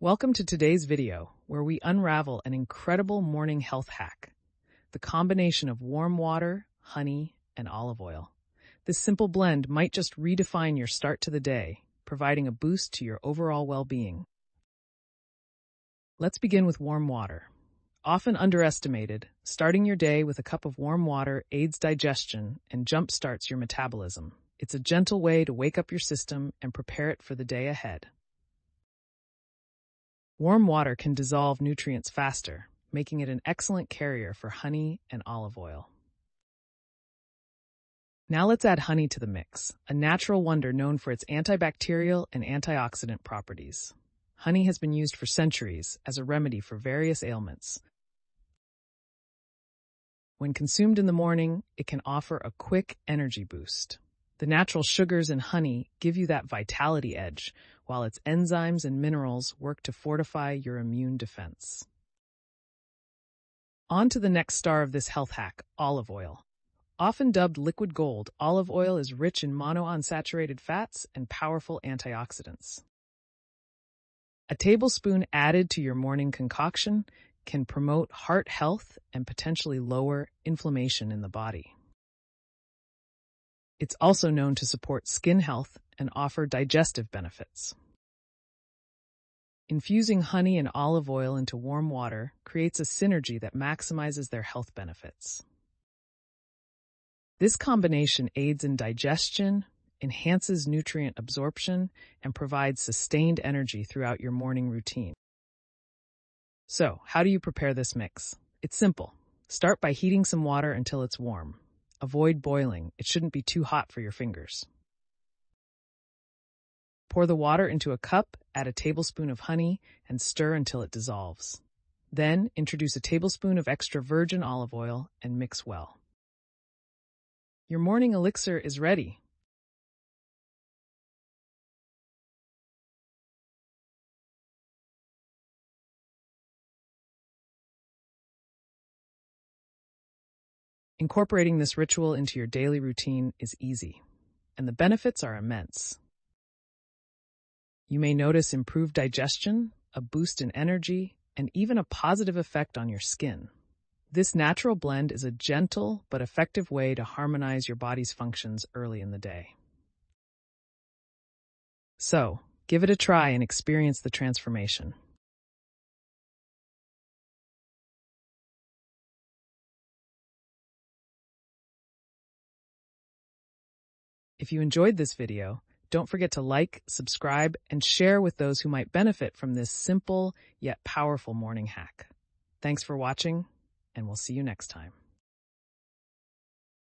Welcome to today's video, where we unravel an incredible morning health hack, the combination of warm water, honey, and olive oil. This simple blend might just redefine your start to the day, providing a boost to your overall well-being. Let's begin with warm water. Often underestimated, starting your day with a cup of warm water aids digestion and jump-starts your metabolism. It's a gentle way to wake up your system and prepare it for the day ahead. Warm water can dissolve nutrients faster, making it an excellent carrier for honey and olive oil. Now let's add honey to the mix, a natural wonder known for its antibacterial and antioxidant properties. Honey has been used for centuries as a remedy for various ailments. When consumed in the morning, it can offer a quick energy boost. The natural sugars in honey give you that vitality edge, while its enzymes and minerals work to fortify your immune defense. On to the next star of this health hack, olive oil. Often dubbed liquid gold, olive oil is rich in monounsaturated fats and powerful antioxidants. A tablespoon added to your morning concoction can promote heart health and potentially lower inflammation in the body. It's also known to support skin health and offer digestive benefits. Infusing honey and olive oil into warm water creates a synergy that maximizes their health benefits. This combination aids in digestion, enhances nutrient absorption, and provides sustained energy throughout your morning routine. So, how do you prepare this mix? It's simple. Start by heating some water until it's warm. Avoid boiling. It shouldn't be too hot for your fingers. Pour the water into a cup, add a tablespoon of honey, and stir until it dissolves. Then, introduce a tablespoon of extra virgin olive oil and mix well. Your morning elixir is ready. Incorporating this ritual into your daily routine is easy, and the benefits are immense. You may notice improved digestion, a boost in energy, and even a positive effect on your skin. This natural blend is a gentle but effective way to harmonize your body's functions early in the day. So, give it a try and experience the transformation. If you enjoyed this video, don't forget to like, subscribe, and share with those who might benefit from this simple yet powerful morning hack. Thanks for watching, and we'll see you next time.